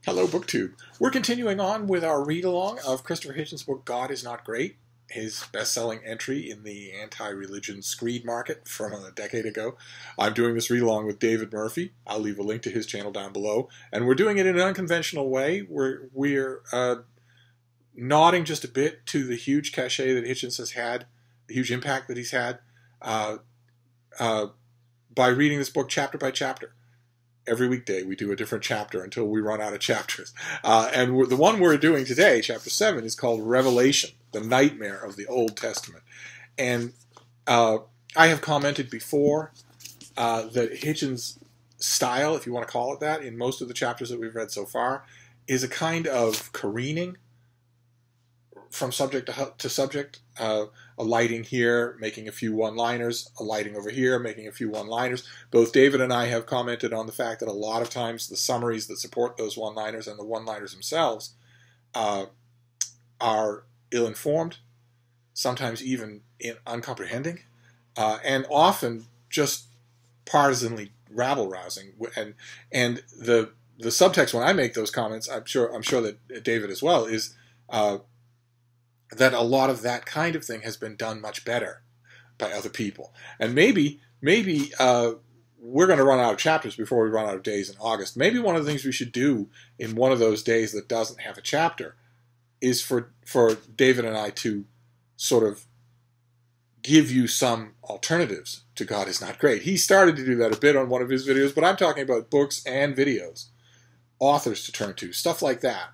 Hello, BookTube. We're continuing on with our read-along of Christopher Hitchens' book, God is Not Great, his best-selling entry in the anti-religion screed market from a decade ago. I'm doing this read-along with David Murphy. I'll leave a link to his channel down below. And we're doing it in an unconventional way. We're nodding just a bit to the huge cachet that Hitchens has had, the huge impact that he's had, by reading this book chapter by chapter. Every weekday we do a different chapter until we run out of chapters. And the one we're doing today, chapter 7, is called Revelation, the Nightmare of the Old Testament. And I have commented before that Hitchens' style, if you want to call it that, in most of the chapters that we've read so far, is a kind of careening from subject to subject, alighting here, making a few one-liners, alighting over here, making a few one-liners. Both David and I have commented on the fact that a lot of times the summaries that support those one-liners and the one-liners themselves are ill-informed, sometimes even uncomprehending, and often just partisanly rabble-rousing. And the subtext when I make those comments, I'm sure that David as well, is that a lot of that kind of thing has been done much better by other people. And maybe we're going to run out of chapters before we run out of days in August. Maybe one of the things we should do in one of those days that doesn't have a chapter is for David and I to sort of give you some alternatives to God is Not Great. He started to do that a bit on one of his videos, but I'm talking about books and videos, authors to turn to, stuff like that.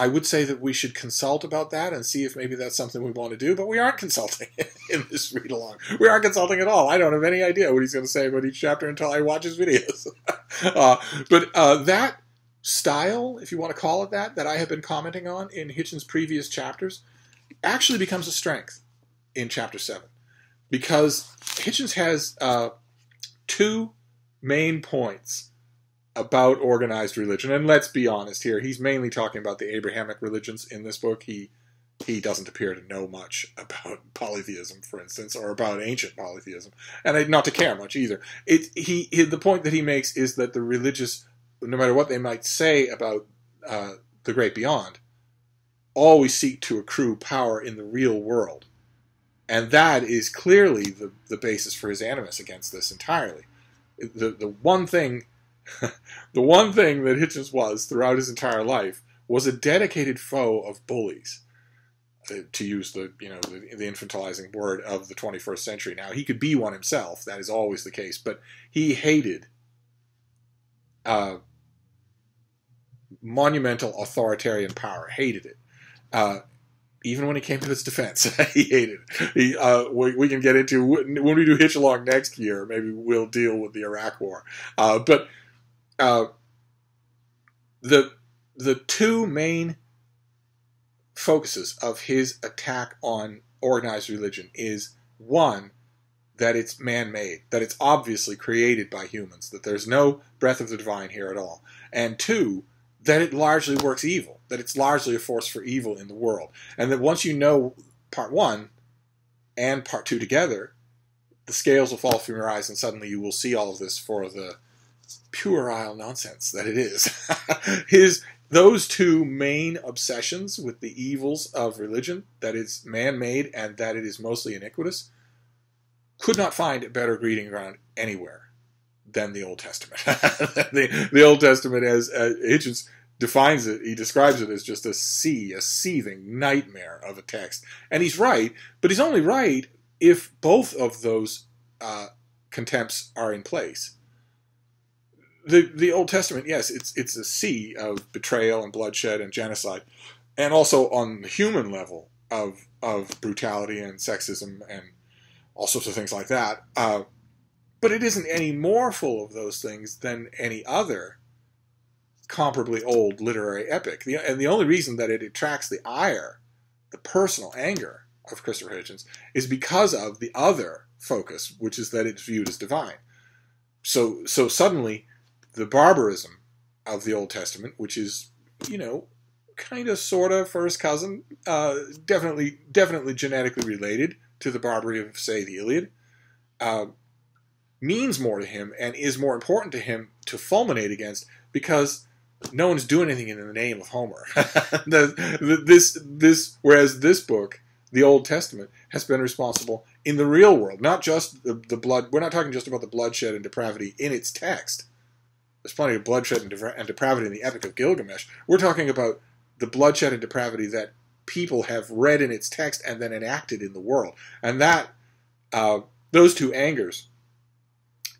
I would say that we should consult about that and see if maybe that's something we want to do, but we aren't consulting in this read-along. We aren't consulting at all. I don't have any idea what he's going to say about each chapter until I watch his videos. But that style, if you want to call it that I have been commenting on in Hitchens' previous chapters, actually becomes a strength in chapter 7. Because Hitchens has two main points about organized religion, and let's be honest here, he's mainly talking about the Abrahamic religions in this book. He doesn't appear to know much about polytheism, for instance, or about ancient polytheism, and not to care much either. The point that he makes is that the religious, no matter what they might say about the great beyond, always seek to accrue power in the real world, and that is clearly the basis for his animus against this entirely. The one thing the one thing that Hitchens was throughout his entire life was a dedicated foe of bullies, to use the infantilizing word of the 21st century. Now, he could be one himself, that is always the case, but he hated monumental authoritarian power, hated it. Even when he came to its defense, he hated it. We can get into, when we do Hitchalong next year, maybe we'll deal with the Iraq War. But the two main focuses of his attack on organized religion is, one, that it's man-made, that it's obviously created by humans, that there's no breath of the divine here at all, and two, that it largely works evil, that it's largely a force for evil in the world, and that once you know part 1 and part 2 together, the scales will fall from your eyes and suddenly you will see all of this for the puerile nonsense that it is. Those two main obsessions with the evils of religion, that it's man-made and that it is mostly iniquitous, could not find a better breeding ground anywhere than the Old Testament. the Old Testament, as Hitchens defines it, he describes it as just a seething nightmare of a text. And he's right, but he's only right if both of those contempts are in place. The Old Testament, yes, it's a sea of betrayal and bloodshed and genocide, and also on the human level of brutality and sexism and all sorts of things like that. But it isn't any more full of those things than any other comparably old literary epic. And the only reason that it attracts the ire, the personal anger of Christopher Hitchens, is because of the other focus, which is that it's viewed as divine. So suddenly, the barbarism of the Old Testament, which is, kind of, sort of first cousin, definitely genetically related to the barbarity of, say, the Iliad, means more to him and is more important to him to fulminate against, because no one's doing anything in the name of Homer. Whereas this book, the Old Testament, has been responsible in the real world, not just the blood. We're not talking just about the bloodshed and depravity in its text. There's plenty of bloodshed and depravity in the Epic of Gilgamesh. We're talking about the bloodshed and depravity that people have read in its text and then enacted in the world. And that those two angers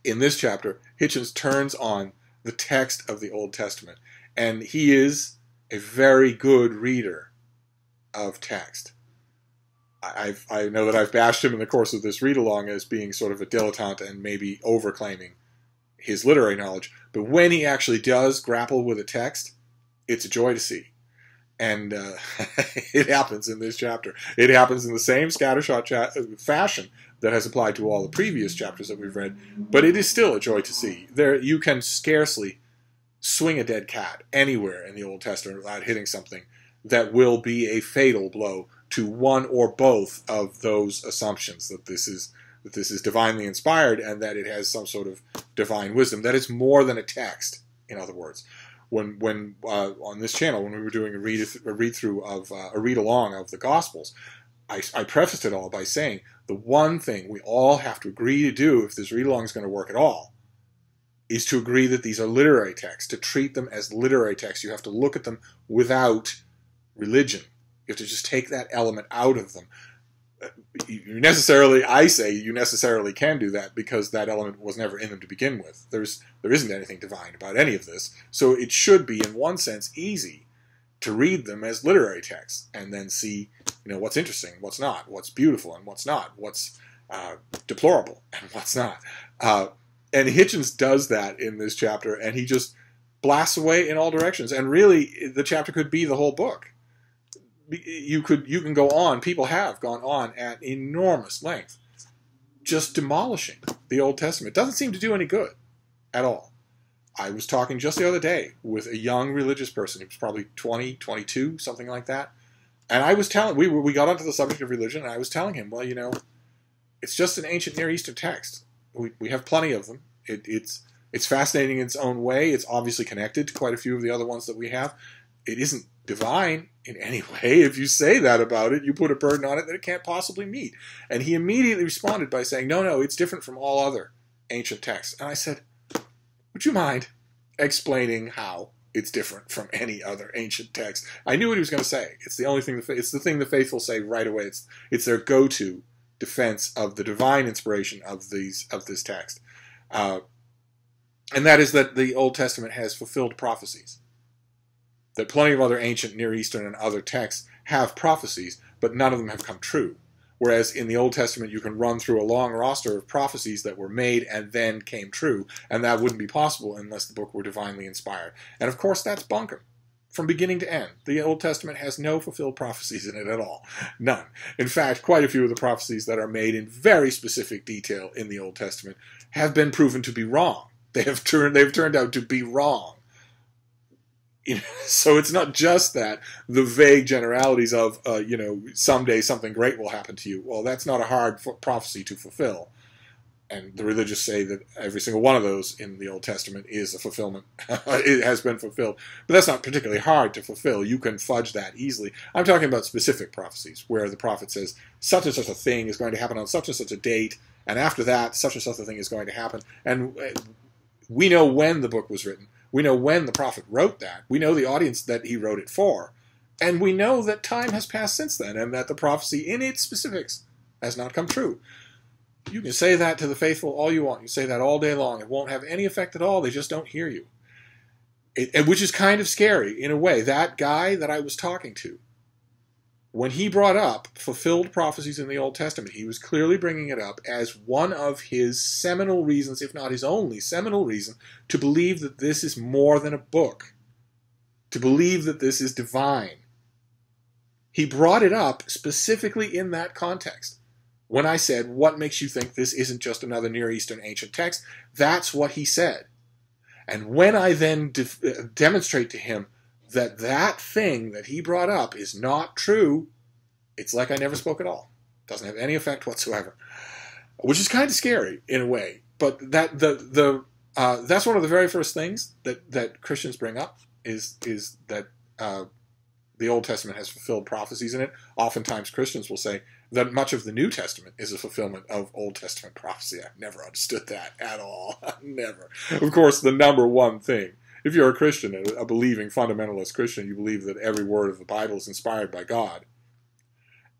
in this chapter, Hitchens turns on the text of the Old Testament. And he is a very good reader of text. I know that I've bashed him in the course of this read-along as being sort of a dilettante and maybe overclaiming his literary knowledge. But when he actually does grapple with a text, it's a joy to see. And it happens in this chapter. It happens in the same scattershot fashion that has applied to all the previous chapters that we've read, but it is still a joy to see. You can scarcely swing a dead cat anywhere in the Old Testament without hitting something that will be a fatal blow to one or both of those assumptions that this is divinely inspired and that it has some sort of divine wisdom, that it's more than a text, in other words. When on this channel, when we were doing a read-through of a read-along of the Gospels, I prefaced it all by saying the one thing we all have to agree to do if this read-along is going to work at all is to agree that these are literary texts, to treat them as literary texts. You have to look at them without religion. You have to just take that element out of them. I say you necessarily can do that because that element was never in them to begin with. There isn't anything divine about any of this. So it should be, in one sense, easy to read them as literary texts and then see, what's interesting, what's not, what's beautiful and what's not, what's deplorable and what's not. And Hitchens does that in this chapter, and he just blasts away in all directions. And really, the chapter could be the whole book. You can go on. People have gone on at enormous length, just demolishing the Old Testament. It doesn't seem to do any good at all. I was talking just the other day with a young religious person. He was probably 20, 22, something like that. And I was telling, we got onto the subject of religion, and I was telling him, well, it's just an ancient Near Eastern text. We have plenty of them. It's fascinating in its own way. It's obviously connected to quite a few of the other ones that we have. It isn't divine in any way. If you say that about it, you put a burden on it that it can't possibly meet. And he immediately responded by saying, no, it's different from all other ancient texts. And I said, would you mind explaining how it's different from any other ancient text? I knew what he was going to say. It's the only thing. It's the thing the faithful say right away. It's their go-to defense of the divine inspiration of this text, and that is that the Old Testament has fulfilled prophecies. That plenty of other ancient Near Eastern and other texts have prophecies, but none of them have come true. Whereas in the Old Testament, you can run through a long roster of prophecies that were made and then came true, and that wouldn't be possible unless the book were divinely inspired. And of course, that's bunkum. From beginning to end, the Old Testament has no fulfilled prophecies in it at all. None. In fact, quite a few of the prophecies that are made in very specific detail in the Old Testament have been proven to be wrong. They've turned out to be wrong. So it's not just that the vague generalities of, someday something great will happen to you. Well, that's not a hard prophecy to fulfill. And the religious say that every single one of those in the Old Testament is a fulfillment. It has been fulfilled. But that's not particularly hard to fulfill. You can fudge that easily. I'm talking about specific prophecies, where the prophet says, such and such a thing is going to happen on such and such a date, and after that, such and such a thing is going to happen. And we know when the book was written. We know when the prophet wrote that. We know the audience that he wrote it for. And we know that time has passed since then, and that the prophecy in its specifics has not come true. You can say that to the faithful all you want. You say that all day long. It won't have any effect at all. They just don't hear you. Which is kind of scary, in a way. That guy that I was talking to, when he brought up fulfilled prophecies in the Old Testament, he was clearly bringing it up as one of his seminal reasons, if not his only seminal reason, to believe that this is more than a book, to believe that this is divine. He brought it up specifically in that context. When I said, what makes you think this isn't just another Near Eastern ancient text? That's what he said. And when I then demonstrate to him that thing that he brought up is not true, it's like I never spoke at all. Doesn't have any effect whatsoever. Which is kind of scary in a way. But that's one of the very first things that Christians bring up is that the Old Testament has fulfilled prophecies in it. Oftentimes Christians will say that much of the New Testament is a fulfillment of Old Testament prophecy. I've never understood that at all. Never. Of course, the number one thing, if you're a Christian, a believing fundamentalist Christian, you believe that every word of the Bible is inspired by God,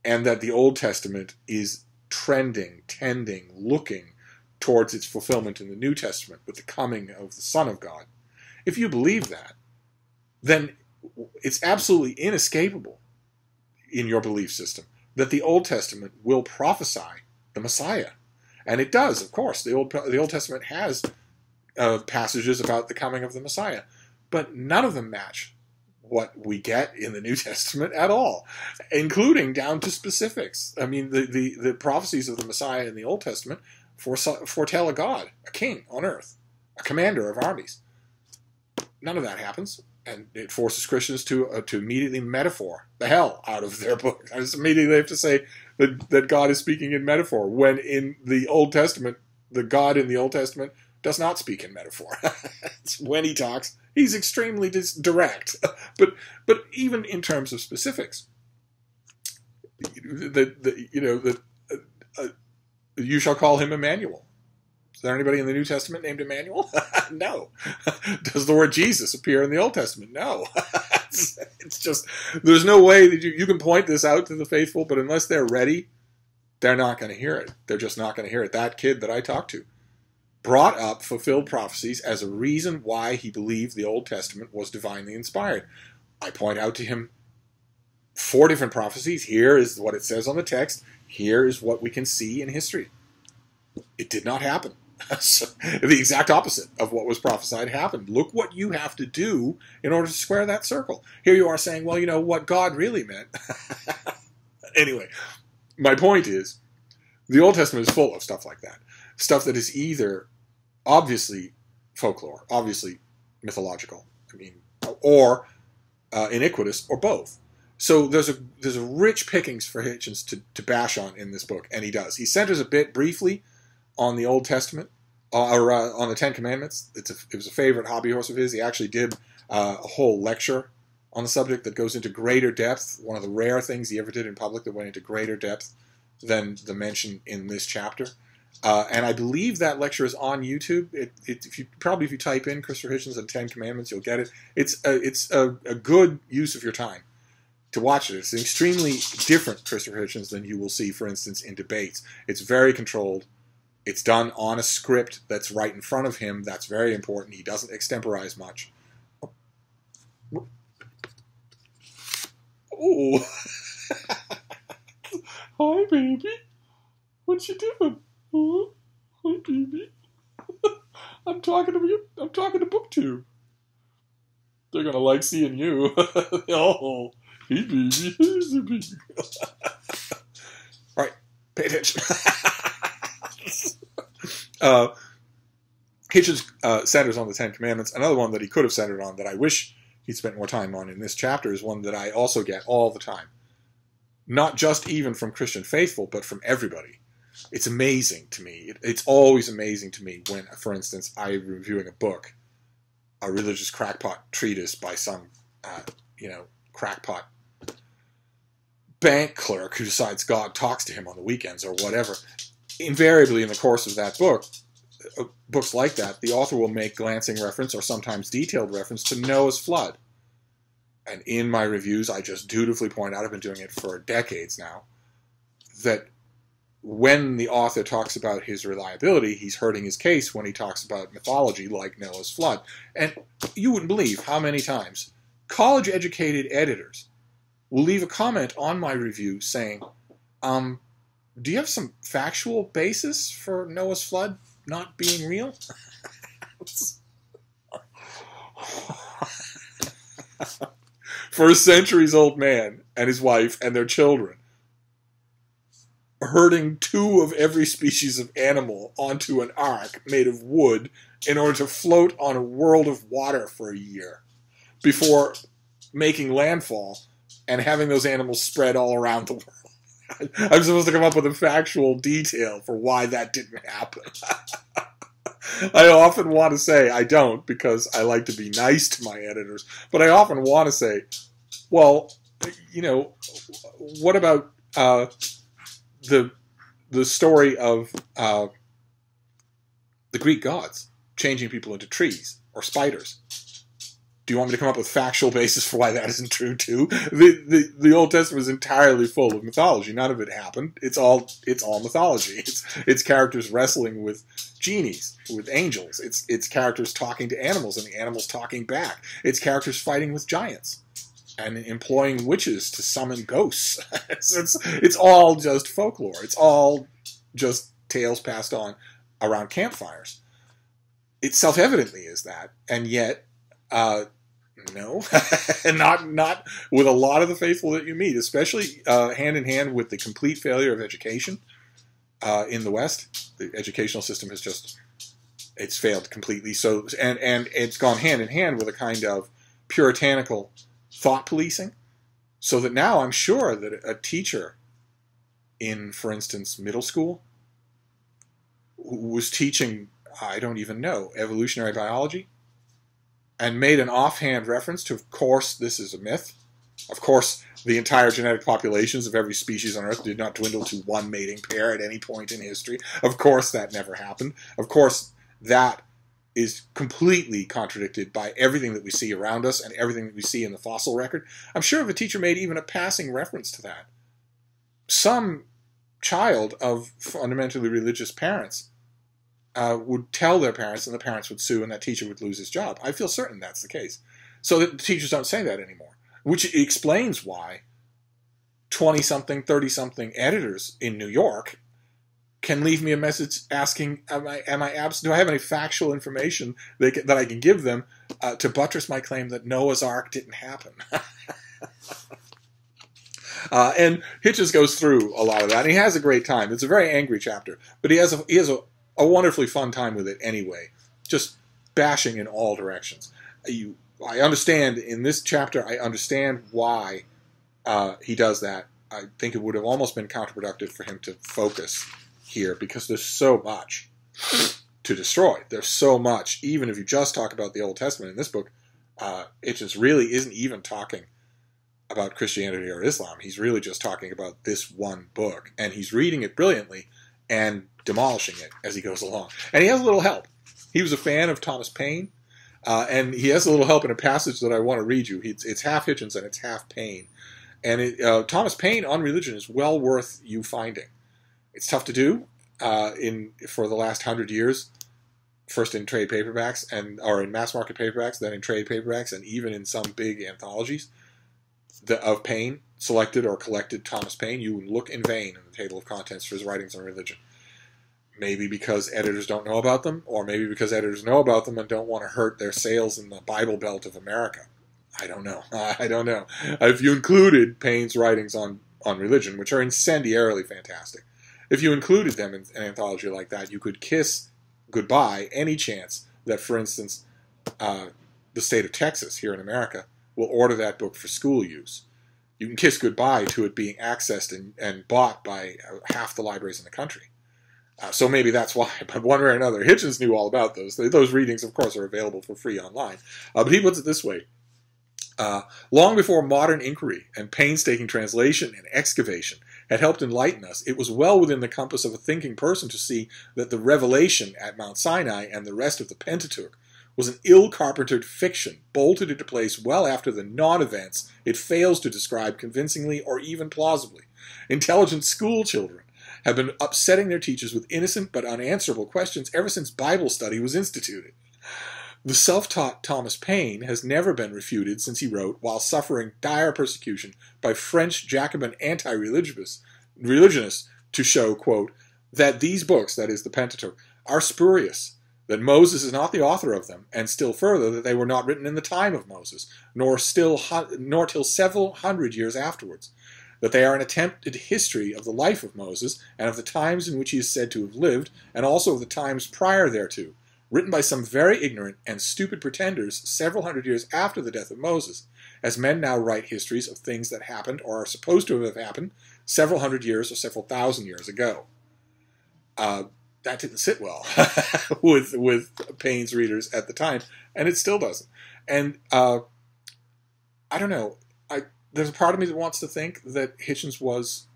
and that the Old Testament is tending, looking towards its fulfillment in the New Testament with the coming of the Son of God. If you believe that, then it's absolutely inescapable in your belief system that the Old Testament will prophesy the Messiah. And it does, of course. The Old Testament has passages about the coming of the Messiah, but none of them match what we get in the New Testament at all, including down to specifics. I mean, the prophecies of the Messiah in the Old Testament foretell a God, a king on earth, a commander of armies. None of that happens, and it forces Christians to immediately metaphor the hell out of their book. I just immediately have to say that God is speaking in metaphor, when in the Old Testament, the God in the Old Testament does not speak in metaphor. When he talks, he's extremely direct. But even in terms of specifics, you shall call him Emmanuel. Is there anybody in the New Testament named Emmanuel? No. Does the word Jesus appear in the Old Testament? No. It's just, there's no way that you can point this out to the faithful, but unless they're ready, they're not going to hear it. They're just not going to hear it. That kid that I talked to brought up fulfilled prophecies as a reason why he believed the Old Testament was divinely inspired. I point out to him 4 different prophecies. Here is what it says on the text. Here is what we can see in history. It did not happen. So, the exact opposite of what was prophesied happened. Look what you have to do in order to square that circle. Here you are saying, well, you know what God really meant. Anyway, my point is, the Old Testament is full of stuff like that. Stuff that is either obviously folklore, obviously mythological, or iniquitous, or both. So there's a rich pickings for Hitchens to bash on in this book, and he does. He centers a bit briefly on the Old Testament, or on the Ten Commandments. It was a favorite hobby horse of his. He actually did a whole lecture on the subject that goes into greater depth. One of the rare things he ever did in public that went into greater depth than the mention in this chapter. And I believe that lecture is on YouTube. If you type in Christopher Hitchens and Ten Commandments, you'll get it. It's a good use of your time to watch it. It's an extremely different Christopher Hitchens than you will see, for instance, in debates. It's very controlled. It's done on a script that's right in front of him. That's very important. He doesn't extemporize much. Oh. Hi, baby. What you doing? Oh, hi, baby. I'm talking to you. I'm talking to BookTube. They're gonna like seeing you. Oh, hey, baby. Here's the baby. All right, pay attention. Hitchens centers on the Ten Commandments. Another one that he could have centered on that I wish he'd spent more time on in this chapter is one that I also get all the time. Not just even from Christian faithful, but from everybody. It's amazing to me. It's always amazing to me when, for instance, I'm reviewing a book, a religious crackpot treatise by some, crackpot bank clerk who decides God talks to him on the weekends or whatever. Invariably, in the course of that book, books like that, the author will make glancing reference or sometimes detailed reference to Noah's flood. And in my reviews, I just dutifully point out, I've been doing it for decades now, that when the author talks about his reliability, he's hurting his case when he talks about mythology like Noah's flood. And you wouldn't believe how many times college-educated editors will leave a comment on my review saying, do you have some factual basis for Noah's flood not being real? For a centuries-old man and his wife and their children herding 2 of every species of animal onto an ark made of wood in order to float on a world of water for a year before making landfall and having those animals spread all around the world. I'm supposed to come up with a factual detail for why that didn't happen. I often want to say, I don't, because I like to be nice to my editors, but I often want to say, well, you know, what about the story of the Greek gods changing people into trees or spiders? Do you want me to come up with factual basis for why that isn't true too? The Old Testament is entirely full of mythology. None of it happened. It's all mythology. It's characters wrestling with genies, with angels. It's characters talking to animals and the animals talking back. It's characters fighting with giants and employing witches to summon ghosts. It's all just folklore. It's all just tales passed on around campfires. It self-evidently is that, and yet, no, and not with a lot of the faithful that you meet, especially hand in hand with the complete failure of education in the West. The educational system has it's failed completely. So, and it's gone hand in hand with a kind of puritanical thought policing, so that now I'm sure that a teacher in, for instance, middle school, who was teaching, I don't even know, evolutionary biology, and made an offhand reference to, of course, this is a myth. Of course, the entire genetic populations of every species on Earth did not dwindle to one mating pair at any point in history. Of course, that never happened. Of course, that is completely contradicted by everything that we see around us and everything that we see in the fossil record. I'm sure if a teacher made even a passing reference to that, some child of fundamentally religious parents would tell their parents, and the parents would sue, and that teacher would lose his job. I feel certain that's the case. So that the teachers don't say that anymore, which explains why 20-something, 30-something editors in New York can leave me a message asking, do I have any factual information that I can give them to buttress my claim that Noah's Ark didn't happen? And Hitches goes through a lot of that, and he has a great time. It's a very angry chapter, but he has a wonderfully fun time with it anyway, just bashing in all directions. I understand, in this chapter, I understand why he does that. I think it would have almost been counterproductive for him to focus here, because there's so much to destroy. There's so much. Even if you just talk about the Old Testament in this book, it just really isn't even talking about Christianity or Islam. He's really just talking about this one book, and he's reading it brilliantly and demolishing it as he goes along. And he has a little help. He was a fan of Thomas Paine, and he has a little help in a passage that I want to read you. It's half Hitchens and it's half Paine. And Thomas Paine on religion is well worth you finding. It's tough to do for the last 100 years, first in trade paperbacks or in mass market paperbacks, then in trade paperbacks, and even in some big anthologies of Paine, selected or collected Thomas Paine. You look in vain in the table of contents for his writings on religion. Maybe because editors don't know about them, or maybe because editors know about them and don't want to hurt their sales in the Bible Belt of America. I don't know. If you included Paine's writings on religion, which are incendiarily fantastic, if you included them in an anthology like that, you could kiss goodbye any chance that, for instance, the state of Texas here in America will order that book for school use. You can kiss goodbye to it being accessed and bought by half the libraries in the country. So maybe that's why, but one way or another, Hitchens knew all about those. Those readings, of course, are available for free online. But he puts it this way. Long before modern inquiry and painstaking translation and excavation had helped enlighten us, it was well within the compass of a thinking person to see that the revelation at Mount Sinai and the rest of the Pentateuch was an ill-carpentered fiction, bolted into place well after the non-events it fails to describe convincingly or even plausibly. Intelligent school children have been upsetting their teachers with innocent but unanswerable questions ever since Bible study was instituted. The self-taught Thomas Paine has never been refuted since he wrote, while suffering dire persecution by French Jacobin anti-religionists, to show, quote, that these books, that is the Pentateuch, are spurious, that Moses is not the author of them, and still further, that they were not written in the time of Moses, nor till several hundred years afterwards, that they are an attempted history of the life of Moses, and of the times in which he is said to have lived, and also of the times prior thereto, written by some very ignorant and stupid pretenders several hundred years after the death of Moses, as men now write histories of things that happened or are supposed to have happened several hundred years or several thousand years ago. that didn't sit well with Paine's readers at the time, and it still doesn't. And I don't know. There's a part of me that wants to think that Hitchens was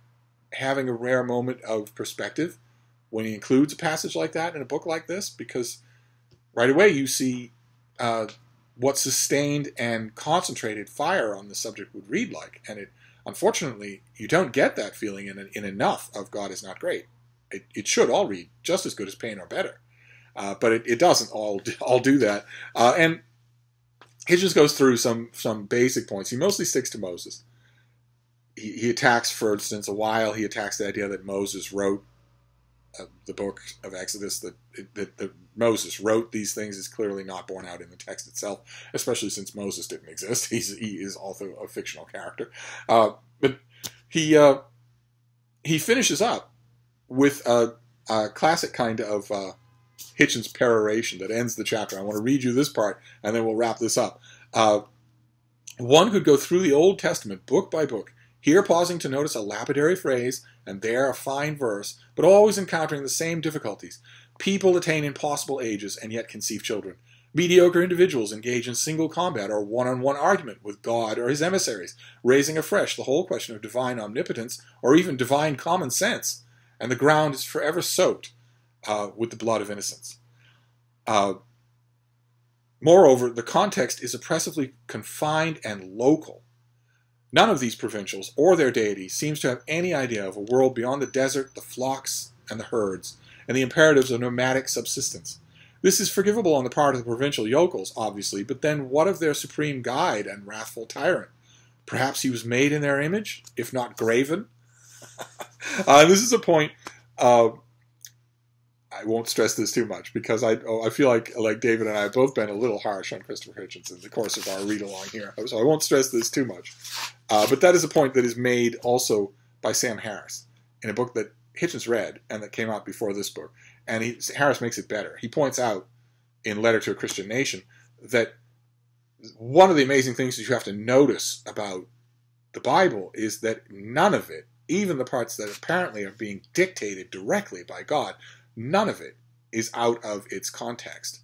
having a rare moment of perspective when he includes a passage like that in a book like this, because right away you see what sustained and concentrated fire on the subject would read like. And unfortunately, you don't get that feeling in enough of God Is Not Great. It should all read just as good as Paine or better. But it doesn't all do that. And Hitchens goes through some basic points. He mostly sticks to Moses. He attacks, for instance, he attacks the idea that Moses wrote the book of Exodus, that Moses wrote these things is clearly not borne out in the text itself, especially since Moses didn't exist. He is also a fictional character. But he finishes up with a classic kind of Hitchens peroration that ends the chapter. I want to read you this part, and then we'll wrap this up. One could go through the Old Testament book by book, here pausing to notice a lapidary phrase, and there a fine verse, but always encountering the same difficulties. People attain impossible ages and yet conceive children. Mediocre individuals engage in single combat or one-on-one argument with God or his emissaries, raising afresh the whole question of divine omnipotence or even divine common sense, and the ground is forever soaked with the blood of innocents. Moreover, the context is oppressively confined and local. None of these provincials or their deity seems to have any idea of a world beyond the desert, the flocks, and the herds, and the imperatives of nomadic subsistence. This is forgivable on the part of the provincial yokels, obviously, but then what of their supreme guide and wrathful tyrant? Perhaps he was made in their image, if not graven? This is a point... I won't stress this too much because I feel like David and I have both been a little harsh on Christopher Hitchens in the course of our read-along here. So I won't stress this too much. But that is a point that is made also by Sam Harris in a book that Hitchens read and that came out before this book. And Harris makes it better. He points out in Letter to a Christian Nation that one of the amazing things that you have to notice about the Bible is that none of it, even the parts that apparently are being dictated directly by God, none of it is out of its context.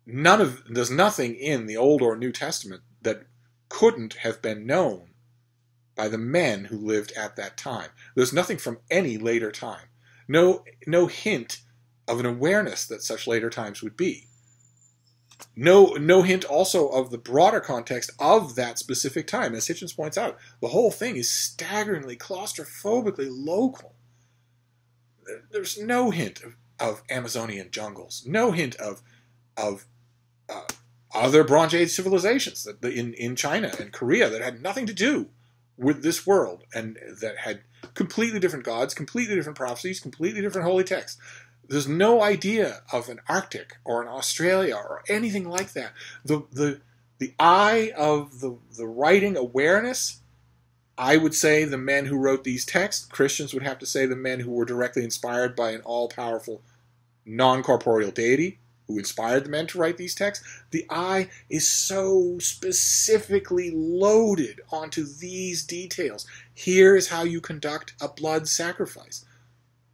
There's nothing in the Old or New Testament that couldn't have been known by the men who lived at that time. There's nothing from any later time. No hint of an awareness that such later times would be. No hint also of the broader context of that specific time. As Hitchens points out, the whole thing is staggeringly, claustrophobically local. There's no hint of Amazonian jungles, no hint of other Bronze Age civilizations in China and Korea that had nothing to do with this world and that had completely different gods, completely different prophecies, completely different holy texts. There's no idea of an Arctic or an Australia or anything like that. The eye of the writing awareness, I would say the men who wrote these texts. Christians would have to say the men who were directly inspired by an all-powerful, non-corporeal deity who inspired the men to write these texts. The eye is so specifically loaded onto these details. Here is how you conduct a blood sacrifice.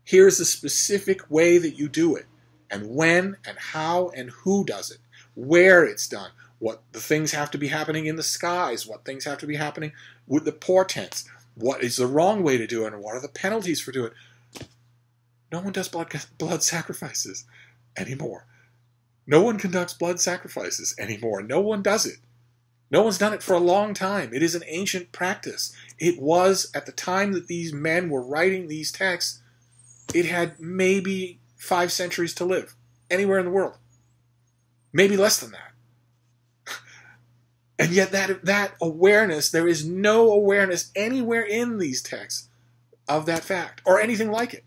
Here is the specific way that you do it, and when and how and who does it, where it's done, what the things have to be happening in the skies, what things have to be happening with the portents, what is the wrong way to do it, and what are the penalties for doing it. No one does blood sacrifices anymore. No one conducts blood sacrifices anymore. No one does it. No one's done it for a long time. It is an ancient practice. It was, at the time that these men were writing these texts, it had maybe 5 centuries to live anywhere in the world. Maybe less than that. And yet that awareness, there is no awareness anywhere in these texts of that fact or anything like it.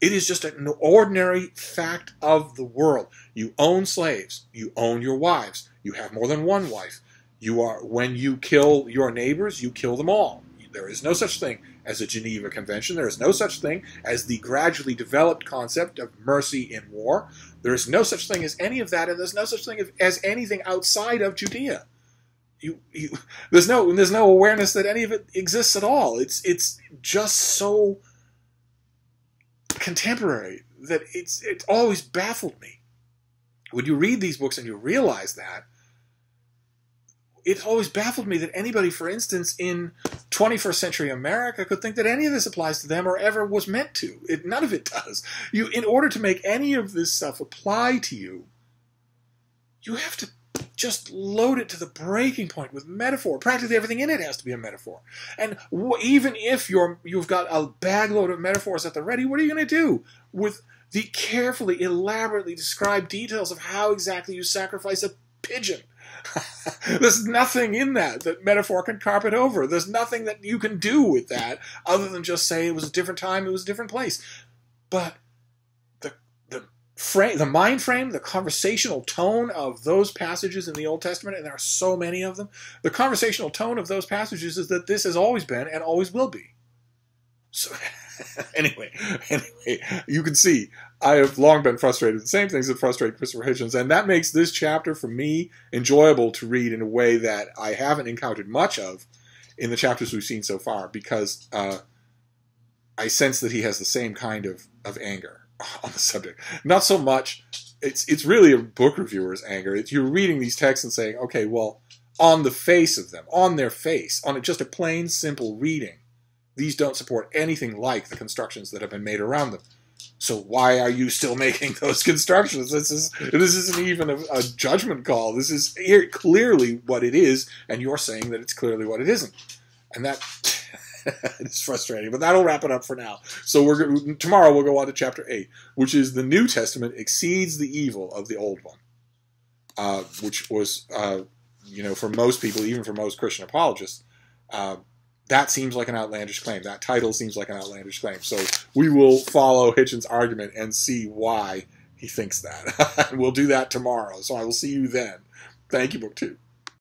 It is just an ordinary fact of the world. You own slaves. You own your wives. You have more than one wife. When you kill your neighbors, you kill them all. There is no such thing as a Geneva Convention. There is no such thing as the gradually developed concept of mercy in war. There is no such thing as any of that, and there's no such thing as anything outside of Judea. There's no awareness that any of it exists at all. It's just so contemporary that it's always baffled me. When you read these books and you realize that, it's always baffled me that anybody, for instance, in 21st century America could think that any of this applies to them or ever was meant to. None of it does. In order to make any of this stuff apply to you, you have to just load it to the breaking point with metaphor. Practically everything in it has to be a metaphor. And even if you've got a bag load of metaphors at the ready, what are you going to do with the carefully, elaborately described details of how exactly you sacrifice a pigeon? There's nothing in that metaphor can carpet over. There's nothing that you can do with that other than just say it was a different time, it was a different place. But the mind frame, the conversational tone of those passages in the Old Testament, and there are so many of them, the conversational tone of those passages is that this has always been and always will be. So anyway, you can see I have long been frustrated. The same things that frustrate Christopher Hitchens, and that makes this chapter for me enjoyable to read in a way that I haven't encountered much of in the chapters we've seen so far, because I sense that he has the same kind of anger on the subject. Not so much, it's really a book reviewer's anger. You're reading these texts and saying, okay, well, on the face of them, on their face, on just a plain, simple reading, these don't support anything like the constructions that have been made around them. So why are you still making those constructions? This isn't even a judgment call. This is clearly what it is, and you're saying that it's clearly what it isn't. And that is frustrating. But that'll wrap it up for now. So tomorrow we'll go on to chapter 8, which is the New Testament exceeds the evil of the Old one, which was, for most people, even for most Christian apologists, that seems like an outlandish claim. That title seems like an outlandish claim. So we will follow Hitchens' argument and see why he thinks that. We'll do that tomorrow. So I will see you then. Thank you, Book 2.